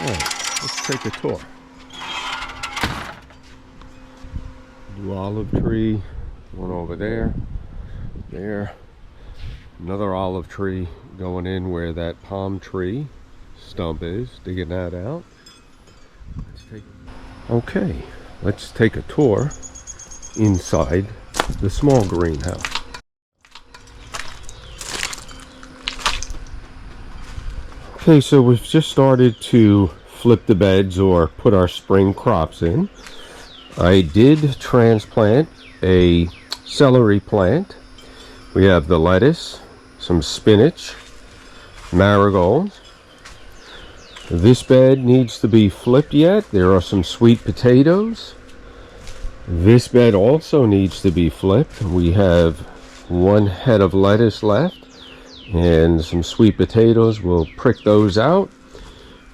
Alright, let's take a tour. New olive tree, one over there, there. Another olive tree going in where that palm tree stump is, digging that out. Okay, let's take a tour inside the small greenhouse. Okay, so we've just started to flip the beds or put our spring crops in. I did transplant a celery plant. We have the lettuce, some spinach, marigolds. This bed needs to be flipped yet. There are some sweet potatoes. This bed also needs to be flipped. We have one head of lettuce left and some sweet potatoes. We'll prick those out.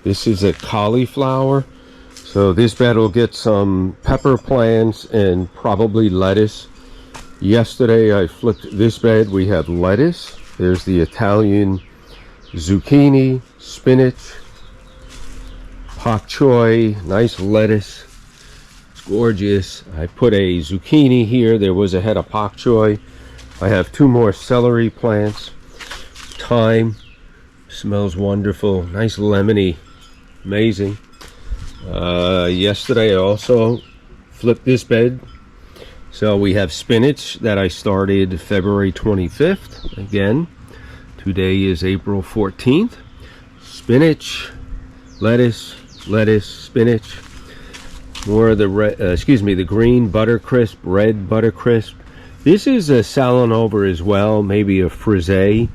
This is a cauliflower. So this bed will get some pepper plants and probably lettuce. Yesterday I flipped this bed. We have lettuce. There's the Italian zucchini, spinach, pak choy, nice lettuce. It's gorgeous. I put a zucchini here. There was a head of pak choy. I have two more celery plants. Thyme, smells wonderful. Nice lemony, amazing. Yesterday I also flipped this bed. So we have spinach that I started February 25th. Again, today is April 14th. Spinach, lettuce, spinach. More of the the green buttercrisp, red buttercrisp. This is a Salanova as well, maybe a frisee.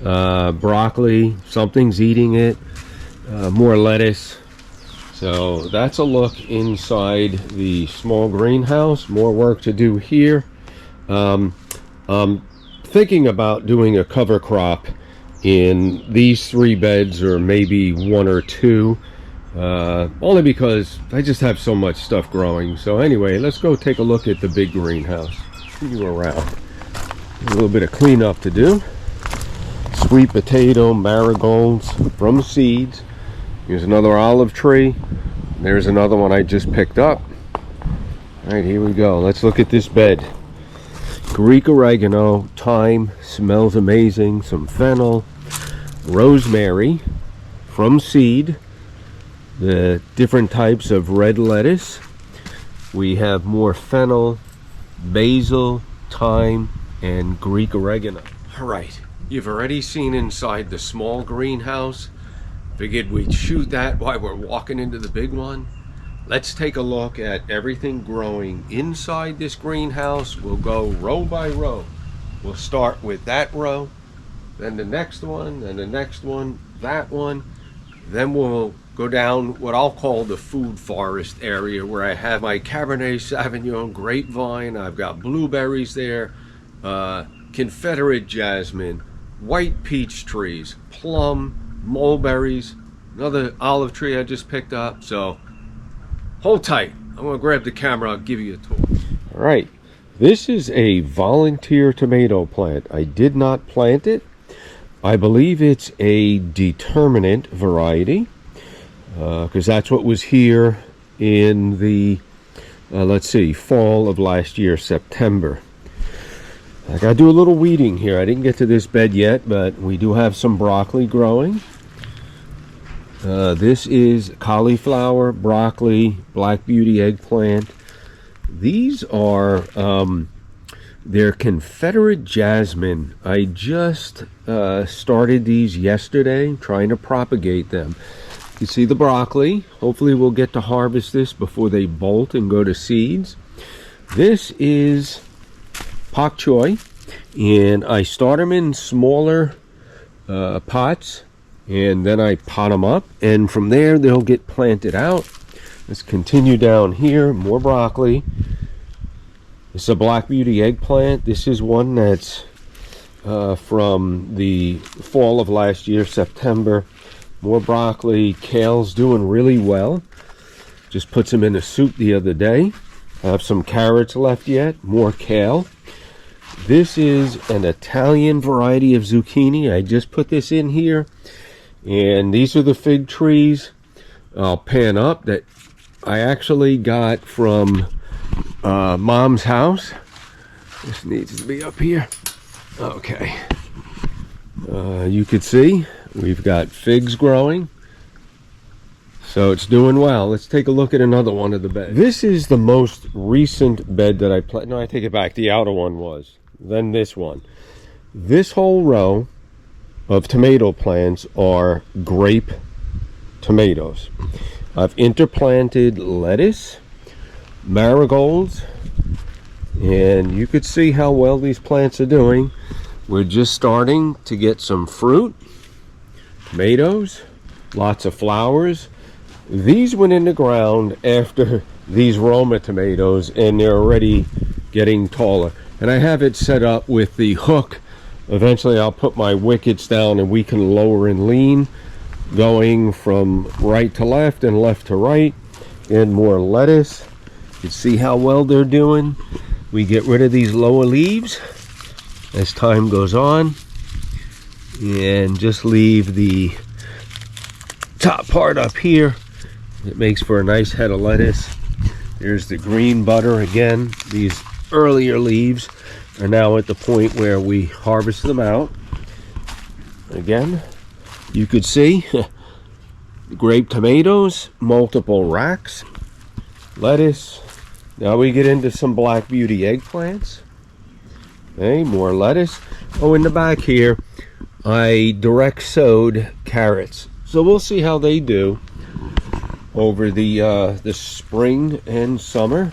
Broccoli, something's eating it. More lettuce. So that's a look inside the small greenhouse. More work to do here. I'm thinking about doing a cover crop in these three beds, or maybe one or two, only because I just have so much stuff growing. So anyway, let's go take a look at the big greenhouse. See you around. A little bit of cleanup to do. Sweet potato, marigolds from seeds. Here's another olive tree. There's another one I just picked up. All right, here we go. Let's look at this bed. Greek oregano, thyme, smells amazing. Some fennel, rosemary from seed. The different types of red lettuce. We have more fennel, basil, thyme, and Greek oregano. All right, you've already seen inside the small greenhouse. Figured we'd shoot that while we're walking into the big one. Let's take a look at everything growing inside this greenhouse. We'll go row by row. We'll start with that row, then the next one, then the next one, that one. Then we'll go down what I'll call the food forest area, where I have my Cabernet Sauvignon grapevine. I've got blueberries there, Confederate jasmine, white peach trees, plum, mulberries, another olive tree I just picked up. So hold tight. I'm gonna grab the camera. I'll give you a tour. All right, this is a volunteer tomato plant. I did not plant it. I believe it's a determinate variety, because that's what was here in the let's see, fall of last year, September. I gotta do a little weeding here. I didn't get to this bed yet, but we do have some broccoli growing. This is cauliflower, broccoli, black beauty eggplant. These are they're Confederate jasmine. I just started these yesterday, trying to propagate them. You see the broccoli. Hopefully we'll get to harvest this before they bolt and go to seeds. This is pak choy, and I start them in smaller pots, and then I pot them up, and from there they'll get planted out. Let's continue down here. More broccoli. This is a black beauty eggplant. This is one that's from the fall of last year, September. More broccoli. Kale's doing really well. Just put some in a soup the other day. I have some carrots left yet. More kale. This is an Italian variety of zucchini. I just put this in here. And these are the fig trees. I'll pan up, that I actually got from Mom's house. This needs to be up here. Okay. You could see we've got figs growing. So it's doing well. Let's take a look at another one of the beds. This is the most recent bed that I planted. No, I take it back. The outer one was. Then this one. This whole row of tomato plants are grape tomatoes. I've interplanted lettuce, marigolds, and you could see how well these plants are doing. We're just starting to get some fruit, tomatoes, lots of flowers. These went in the ground after these Roma tomatoes, and they're already getting taller. And I have it set up with the hook. Eventually I'll put my wickets down and we can lower and lean, going from right to left and left to right. And more lettuce. You can see how well they're doing. We get rid of these lower leaves as time goes on, and just leave the top part up here. It makes for a nice head of lettuce. There's the green butter again. These earlier leaves are now at the point where we harvest them out. Again, you could see grape tomatoes, multiple racks, lettuce. Now we get into some black beauty eggplants. Okay, more lettuce. Oh, in the back here, I direct sowed carrots. So we'll see how they do over the spring and summer.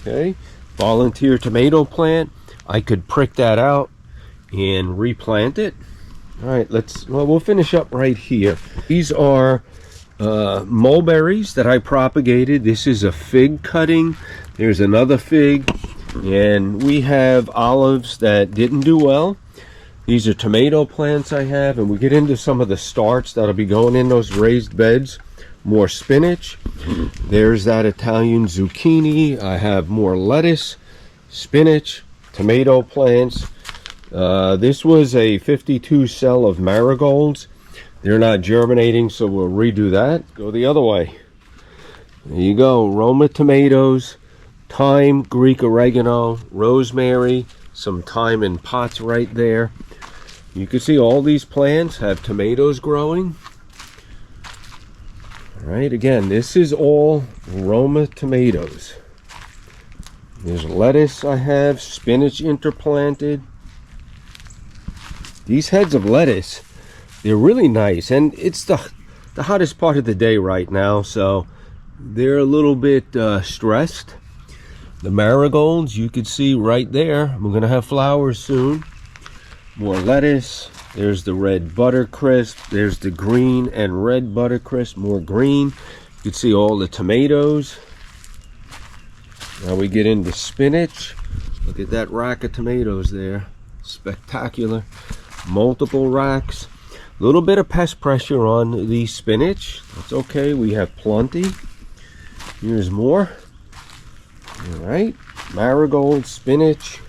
Okay, volunteer tomato plant. I could prick that out and replant it. All right, we'll finish up right here. These are mulberries that I propagated. This is a fig cutting. There's another fig, and we have olives that didn't do well. These are tomato plants I have, and we get into some of the starts that'll be going in those raised beds. More spinach. There's that Italian zucchini. I have more lettuce, spinach, tomato plants. This was a 52 cell of marigolds. They're not germinating, so we'll redo that. Go the other way. There you go. Roma tomatoes, thyme, Greek oregano, rosemary, some thyme in pots right there. You can see all these plants have tomatoes growing. All right, again, this is all Roma tomatoes. There's lettuce I have, spinach interplanted. These heads of lettuce, they're really nice, and it's the hottest part of the day right now, so they're a little bit stressed. The marigolds, you could see right there. We're gonna have flowers soon. More lettuce. There's the red buttercrisp. There's the green and red buttercrisp. More green. You can see all the tomatoes. Now we get into spinach. Look at that rack of tomatoes there. Spectacular. Multiple racks. A little bit of pest pressure on the spinach. That's okay. We have plenty. Here's more. All right. Marigold, spinach.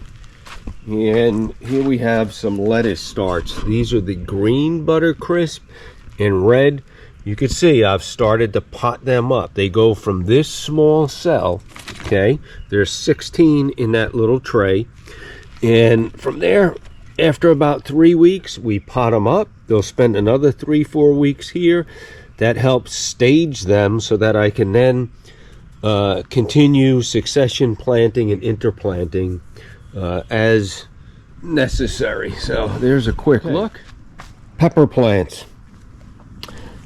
And here we have some lettuce starts. These are the green buttercrisp and red. You can see I've started to pot them up. They go from this small cell, okay? There's 16 in that little tray. And from there, after about 3 weeks, we pot them up. They'll spend another 3-4 weeks here. That helps stage them so that I can then continue succession planting and interplanting as necessary. So there's a quick look. Pepper plants.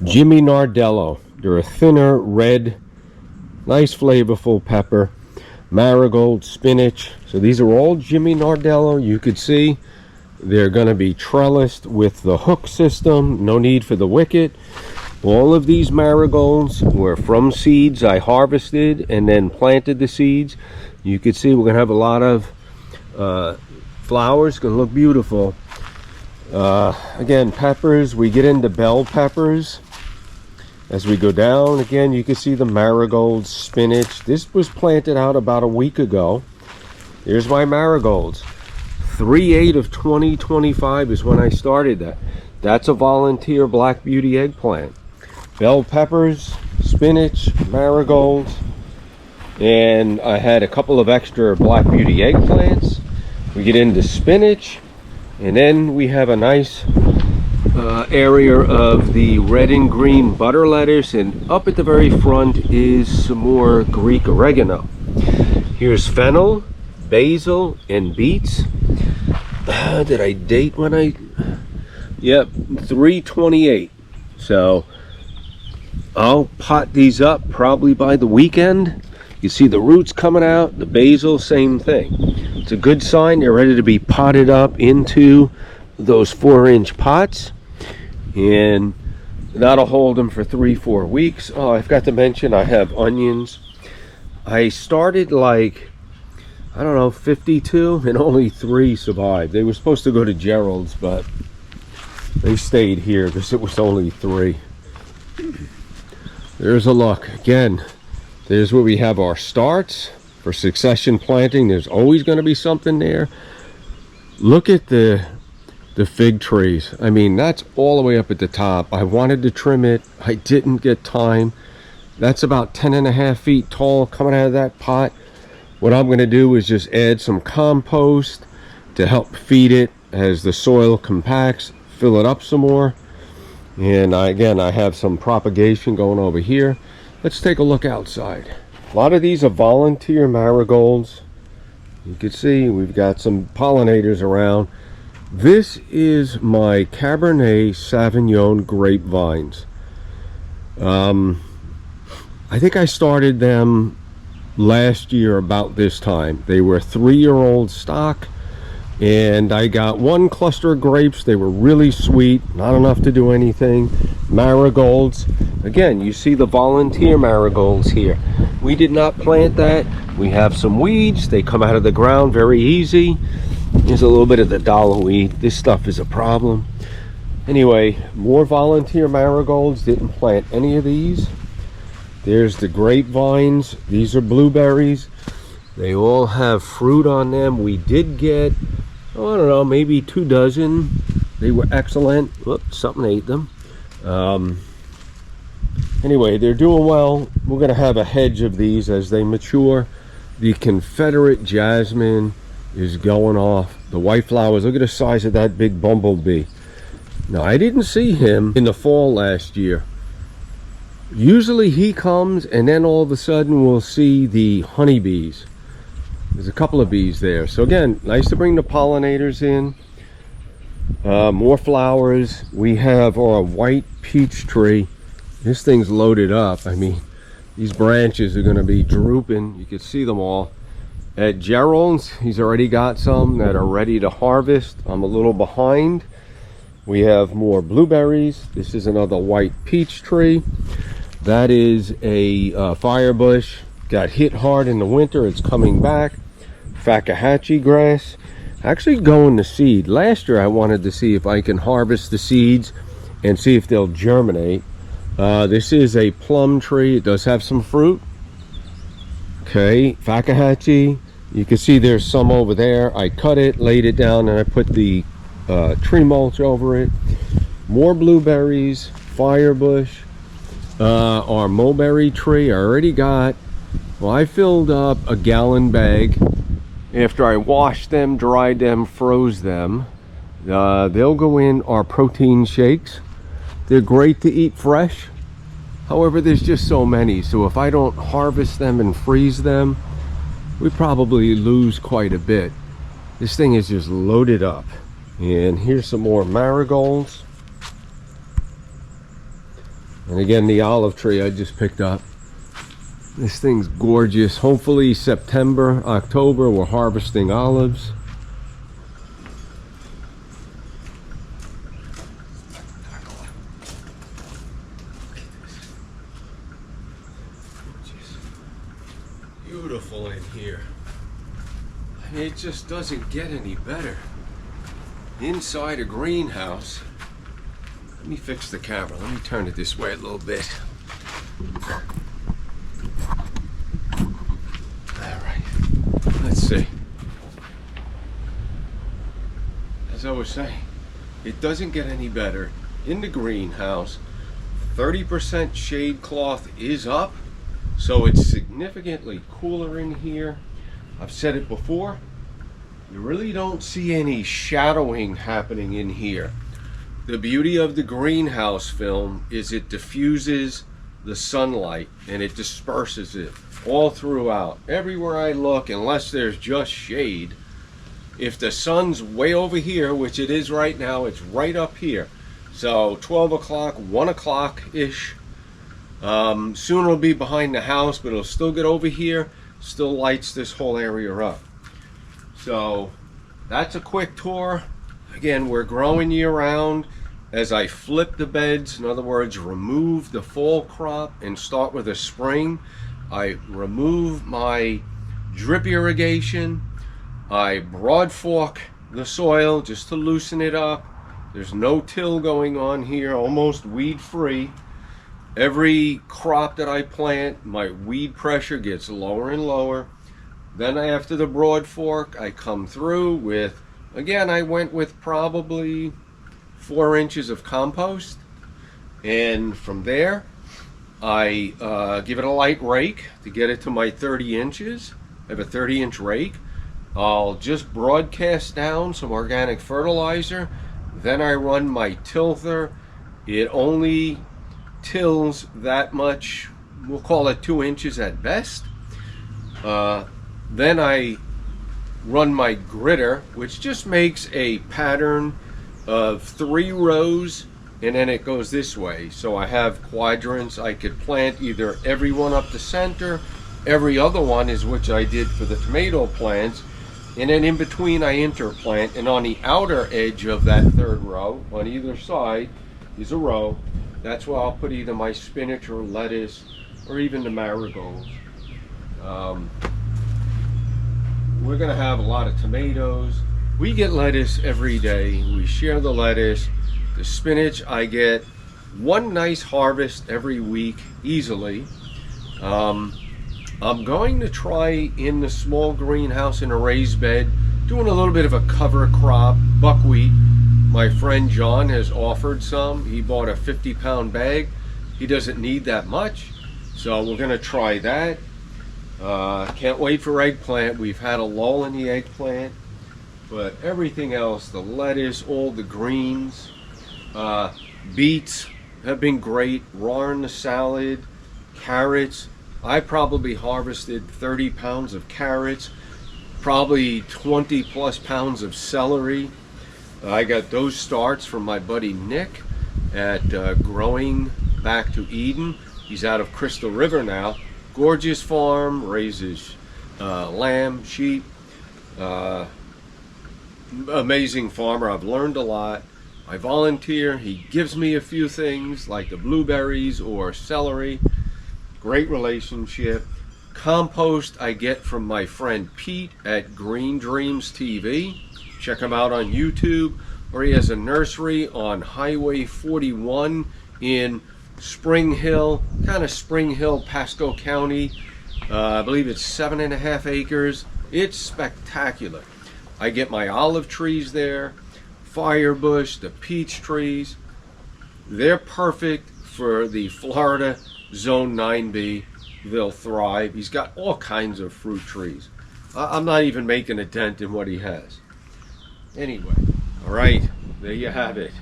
Jimmy Nardello. They're a thinner red, nice flavorful pepper. Marigold, spinach. So these are all Jimmy Nardello. You could see they're going to be trellised with the hook system. No need for the wicket. All of these marigolds were from seeds I harvested and then planted the seeds. You could see we're going to have a lot of flowers. Going to look beautiful. Again, peppers. We get into bell peppers as we go down. Again, you can see the marigolds, spinach. This was planted out about a week ago. Here's my marigolds. 3/8 of 2025 is when I started that. That's a volunteer black beauty eggplant. Bell peppers, spinach, marigolds, and I had a couple of extra Black Beauty eggplants. We get into spinach, and then we have a nice area of the red and green butter lettuce, and up at the very front is some more Greek oregano. Here's fennel, basil, and beets. Did I date when I... Yep, 3/28. So I'll pot these up probably by the weekend. You see the roots coming out. The basil, same thing. It's a good sign they're ready to be potted up into those 4-inch pots, and that'll hold them for 3-4 weeks. Oh, I forgot to mention I have onions. I started like, I don't know, 52, and only 3 survived. They were supposed to go to Gerald's, but they stayed here because it was only 3. There's a look. Again, there's where we have our starts for succession planting. There's always going to be something there. Look at the fig trees. I mean, that's all the way up at the top. I wanted to trim it. I didn't get time. That's about 10.5 feet tall coming out of that pot. What I'm going to do is just add some compost to help feed it as the soil compacts, fill it up some more. And again, I have some propagation going over here. Let's take a look outside. A lot of these are volunteer marigolds. You can see we've got some pollinators around. This is my Cabernet Sauvignon grapevines. I think I started them last year about this time. They were 3-year-old stock, and I got 1 cluster of grapes. They were really sweet, not enough to do anything. Marigolds, again, you see the volunteer marigolds here. We did not plant that. We have some weeds. They come out of the ground very easy. There's a little bit of the dollar weed. This stuff is a problem. Anyway, more volunteer marigolds. Didn't plant any of these. There's the grapevines. These are blueberries. They all have fruit on them. We did get, oh, I don't know, maybe 2 dozen. They were excellent. Whoops, something ate them. Anyway, they're doing well. We're going to have a hedge of these as they mature. The Confederate jasmine is going off. The white flowers, look at the size of that big bumblebee. Now, I didn't see him in the fall last year. Usually he comes, and then all of a sudden we'll see the honeybees. There's a couple of bees there. So again, nice to bring the pollinators in. More flowers. We have our white peach tree. This thing's loaded up. I mean, these branches are going to be drooping. You can see them all. At Gerald's, he's already got some that are ready to harvest. I'm a little behind. We have more blueberries. This is another white peach tree. That is a fire bush. Got hit hard in the winter. It's coming back. Fakahatchee grass. Actually going to seed. Last year I wanted to see if I can harvest the seeds and see if they'll germinate. This is a plum tree. It does have some fruit. Okay, Fakahatchee. You can see there's some over there. I cut it, laid it down, and I put the tree mulch over it. More blueberries, firebush. Our mulberry tree, I already got, well, I filled up a gallon bag. After I washed them, dried them, froze them. They'll go in our protein shakes. They're great to eat fresh. However, there's just so many, so if I don't harvest them and freeze them, we probably lose quite a bit. This thing is just loaded up. And here's some more marigolds. And again, the olive tree I just picked up. This thing's gorgeous. Hopefully September, October, we're harvesting olives. Beautiful in here. I mean, it just doesn't get any better. Inside a greenhouse. Let me fix the camera. Let me turn it this way a little bit. Alright. Let's see. As I was saying, it doesn't get any better in the greenhouse. 30% shade cloth is up, so it's significantly cooler in here. I've said it before, you really don't see any shadowing happening in here. The beauty of the greenhouse film is it diffuses the sunlight and it disperses it all throughout. Everywhere I look, unless there's just shade, if the sun's way over here, which it is right now, it's right up here. So 12 o'clock, 1 o'clock-ish. Soon it'll be behind the house, but it'll still get over here, still lights this whole area up. So that's a quick tour. Again, we're growing year-round. As I flip the beds, in other words, remove the fall crop and start with a spring, I remove my drip irrigation. I broad fork the soil just to loosen it up. There's no till going on here, almost weed free. Every crop that I plant, my weed pressure gets lower and lower. Then after the broad fork, I come through with, again, I went with probably 4 inches of compost. And from there, I give it a light rake to get it to my 30 inches. I have a 30-inch rake. I'll just broadcast down some organic fertilizer. Then I run my tilther. It only tills that much, we'll call it 2 inches at best. Then I run my gritter, which just makes a pattern of 3 rows, and then it goes this way. So I have quadrants. I could plant either every one up the center, every other one is which I did for the tomato plants, and then in between I interplant, and on the outer edge of that 3rd row, on either side, is a row. That's where I'll put either my spinach or lettuce, or even the marigolds. We're gonna have a lot of tomatoes. We get lettuce every day. We share the lettuce. The spinach, I get 1 nice harvest every week, easily. I'm going to try in the small greenhouse in a raised bed, doing a little bit of a cover crop, buckwheat. My friend John has offered some. He bought a 50-pound bag. He doesn't need that much, so we're gonna try that. Can't wait for eggplant. We've had a lull in the eggplant, but everything else, the lettuce, all the greens, beets have been great. Raw in the salad, carrots. I probably harvested 30 pounds of carrots, probably 20 plus pounds of celery. I got those starts from my buddy Nick at Growing Back to Eden. He's out of Crystal River now. Gorgeous farm, raises lamb, sheep. Amazing farmer. I've learned a lot. I volunteer. He gives me a few things like the blueberries or celery. Great relationship. Compost I get from my friend Pete at GreenDreamsTV. Check him out on YouTube, or he has a nursery on Highway 41 in Spring Hill, Pasco County. I believe it's 7.5 acres. It's spectacular. I get my olive trees there, firebush, the peach trees. They're perfect for the Florida Zone 9B. They'll thrive. He's got all kinds of fruit trees. I'm not even making a dent in what he has. Anyway, all right, there you have it.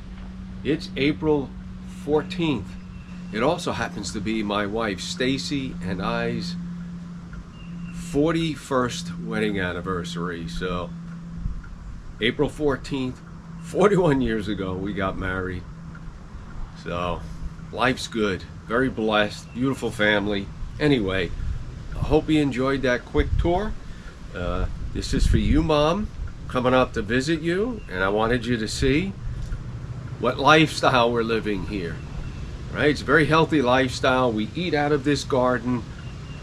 It's April 14th. It also happens to be my wife Stacy and I's 41st wedding anniversary. So April 14th, 41 years ago, we got married. So life's good, very blessed, beautiful family. Anyway, I hope you enjoyed that quick tour. This is for you, Mom, coming up to visit you, and I wanted you to see what lifestyle we're living here. Right? It's a very healthy lifestyle. We eat out of this garden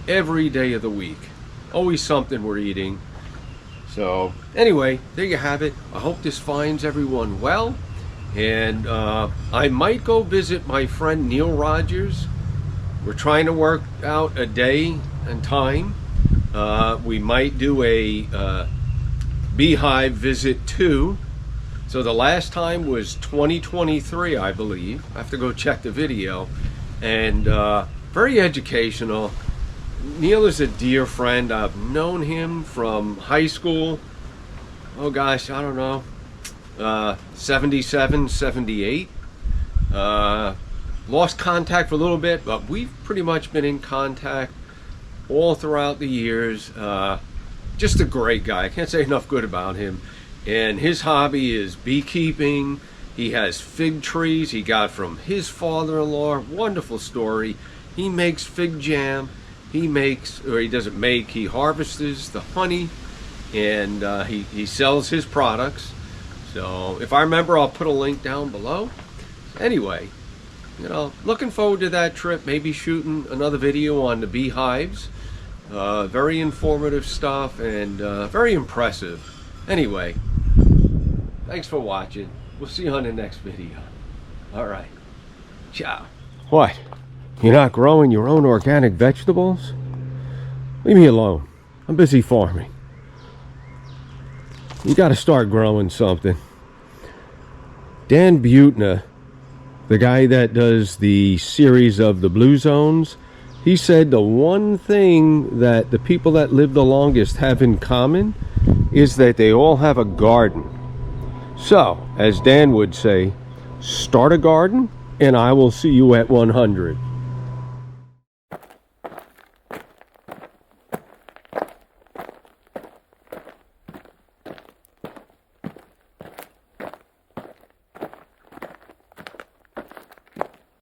every day of the week. Always something we're eating. So anyway, there you have it. I hope this finds everyone well. And I might go visit my friend Neil Rogers. We're trying to work out a day and time. We might do a beehive visit too. So the last time was 2023, I believe. I have to go check the video. and very educational. Neil is a dear friend. I've known him from high school. Oh gosh, I don't know, 77, 78. Lost contact for a little bit, but we've pretty much been in contact all throughout the years. Just a great guy. I can't say enough good about him. And his hobby is beekeeping. He has fig trees he got from his father-in-law. Wonderful story. He makes fig jam. He makes, or he doesn't make, he harvests the honey, and he sells his products. So if I remember, I'll put a link down below. Anyway, you know, looking forward to that trip, maybe shooting another video on the beehives. Very informative stuff, and very impressive. Anyway, thanks for watching. We'll see you on the next video. All right, ciao. What? You're not growing your own organic vegetables? Leave me alone. I'm busy farming. You got to start growing something. Dan Butner, the guy that does the series of the Blue Zones, he said the one thing that the people that live the longest have in common is that they all have a garden. So, as Dan would say, start a garden and I will see you at 100.